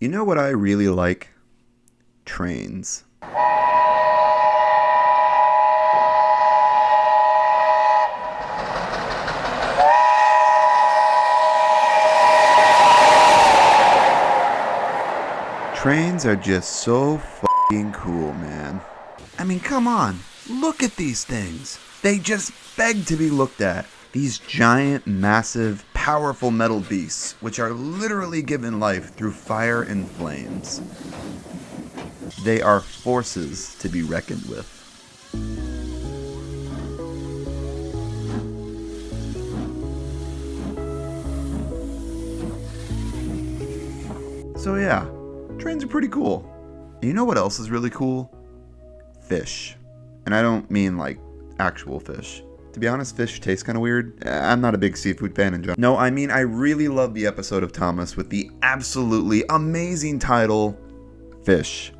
You know what I really like? Trains. Trains are just so f***ing cool, man. I mean, come on. Look at these things. They just beg to be looked at. These giant, massive, powerful metal beasts, which are literally given life through fire and flames. They are forces to be reckoned with. So yeah, trains are pretty cool. And you know what else is really cool? Fish. And I don't mean like actual fish. To be honest, fish tastes kind of weird. I'm not a big seafood fan in general. No, I mean I really love the episode of Thomas with the absolutely amazing title, Fish.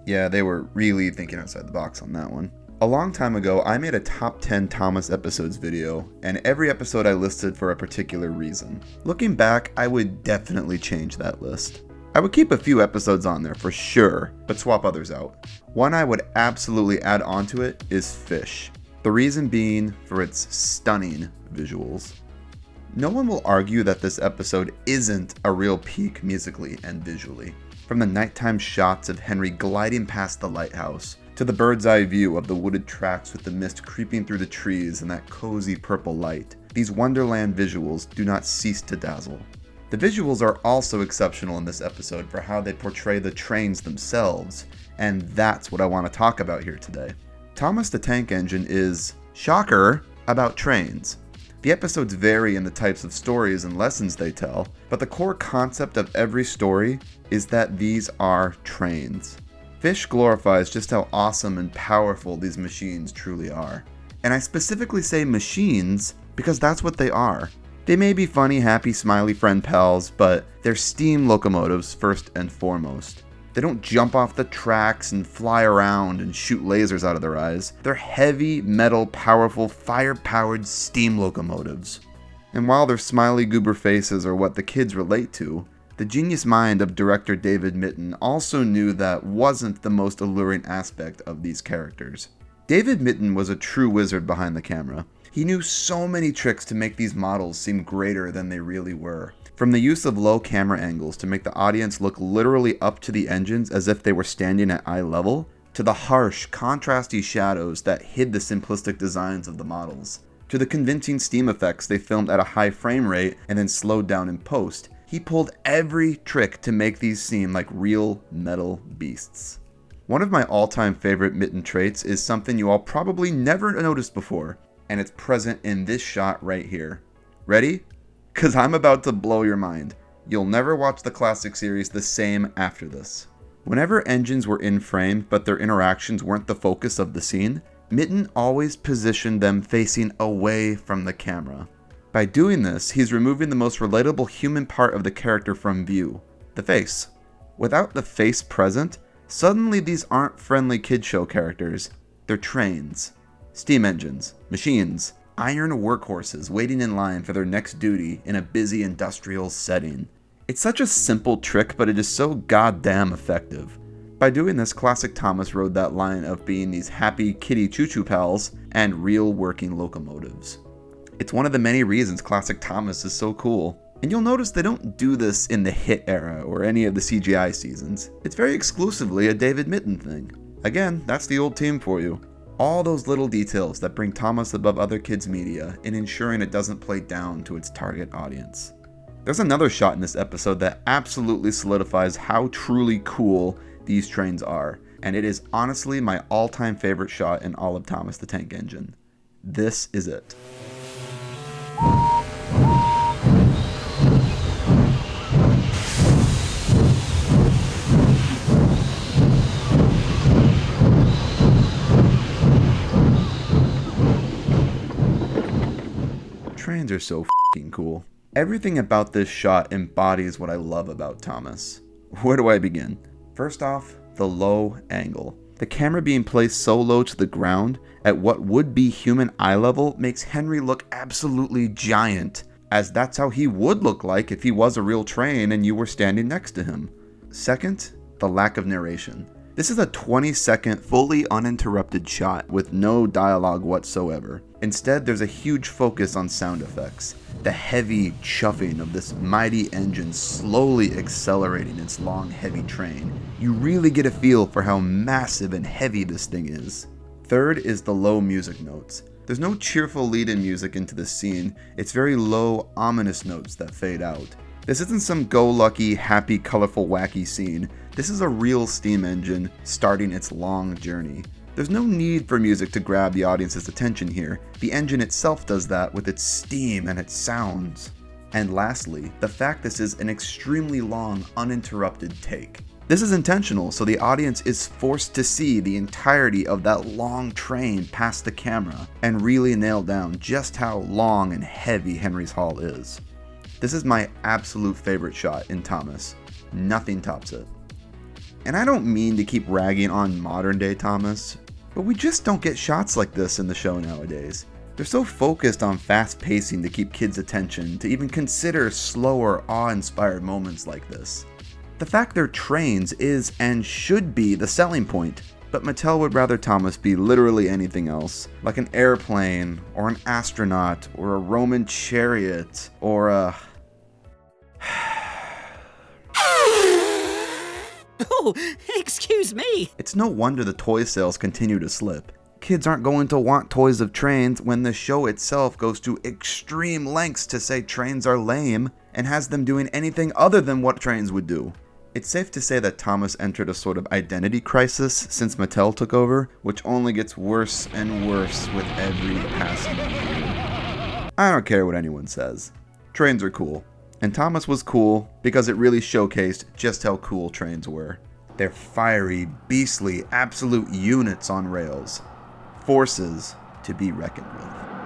Yeah, they were really thinking outside the box on that one. A long time ago, I made a top 10 Thomas episodes video, and every episode I listed for a particular reason. Looking back, I would definitely change that list. I would keep a few episodes on there for sure, but swap others out. One I would absolutely add onto it is Fish. The reason being for its stunning visuals. No one will argue that this episode isn't a real peak musically and visually. From the nighttime shots of Henry gliding past the lighthouse, to the bird's eye view of the wooded tracks with the mist creeping through the trees and that cozy purple light, these Wonderland visuals do not cease to dazzle. The visuals are also exceptional in this episode for how they portray the trains themselves, and that's what I want to talk about here today. Thomas the Tank Engine is, shocker, about trains. The episodes vary in the types of stories and lessons they tell, but the core concept of every story is that these are trains. Fish glorifies just how awesome and powerful these machines truly are. And I specifically say machines because that's what they are. They may be funny, happy, smiley friend pals, but they're steam locomotives first and foremost. They don't jump off the tracks and fly around and shoot lasers out of their eyes. They're heavy, metal, powerful, fire-powered steam locomotives. And while their smiley goober faces are what the kids relate to, the genius mind of director David Mitton also knew that wasn't the most alluring aspect of these characters. David Mitton was a true wizard behind the camera. He knew so many tricks to make these models seem greater than they really were. From the use of low camera angles to make the audience look literally up to the engines as if they were standing at eye level, to the harsh, contrasty shadows that hid the simplistic designs of the models, to the convincing steam effects they filmed at a high frame rate and then slowed down in post, he pulled every trick to make these seem like real metal beasts. One of my all-time favorite Mitton traits is something you all probably never noticed before, and it's present in this shot right here. Ready? Cause I'm about to blow your mind. You'll never watch the classic series the same after this. Whenever engines were in frame but their interactions weren't the focus of the scene, Mitton always positioned them facing away from the camera. By doing this, he's removing the most relatable human part of the character from view, the face. Without the face present, suddenly these aren't friendly kid show characters, they're trains. Steam engines, machines, iron workhorses waiting in line for their next duty in a busy industrial setting. It's such a simple trick, but it is so goddamn effective. By doing this, classic Thomas rode that line of being these happy kitty choo-choo pals and real working locomotives. It's one of the many reasons classic Thomas is so cool. And you'll notice they don't do this in the hit era or any of the CGI seasons. It's very exclusively a David Mitton thing. Again, that's the old team for you. All those little details that bring Thomas above other kids' media in ensuring it doesn't play down to its target audience. There's another shot in this episode that absolutely solidifies how truly cool these trains are, and it is honestly my all-time favorite shot in all of Thomas the Tank Engine. This is it. Trains are so f***ing cool. Everything about this shot embodies what I love about Thomas. Where do I begin? First off, the low angle. The camera being placed so low to the ground at what would be human eye level makes Henry look absolutely giant. as that's how he would look like if he was a real train and you were standing next to him. Second, the lack of narration. This is a 20-second, fully uninterrupted shot with no dialogue whatsoever. Instead, there's a huge focus on sound effects. The heavy chuffing of this mighty engine slowly accelerating its long, heavy train. You really get a feel for how massive and heavy this thing is. Third is the low music notes. There's no cheerful lead-in music into this scene. It's very low, ominous notes that fade out. This isn't some go-lucky, happy, colorful, wacky scene. This is a real steam engine starting its long journey. There's no need for music to grab the audience's attention here. The engine itself does that with its steam and its sounds. And lastly, the fact this is an extremely long, uninterrupted take. This is intentional, so the audience is forced to see the entirety of that long train past the camera and really nail down just how long and heavy Henry's Hall is. This is my absolute favorite shot in Thomas. Nothing tops it. And I don't mean to keep ragging on modern day Thomas, but we just don't get shots like this in the show nowadays. They're so focused on fast pacing to keep kids' attention to even consider slower, awe-inspired moments like this. The fact they're trains is and should be the selling point, but Mattel would rather Thomas be literally anything else, like an airplane, or an astronaut, or a Roman chariot, or a... Oh, excuse me. It's no wonder the toy sales continue to slip. Kids aren't going to want toys of trains when the show itself goes to extreme lengths to say trains are lame and has them doing anything other than what trains would do. It's safe to say that Thomas entered a sort of identity crisis since Mattel took over, which only gets worse and worse with every passing year. I don't care what anyone says. Trains are cool. And Thomas was cool because it really showcased just how cool trains were. They're fiery, beastly, absolute units on rails. Forces to be reckoned with.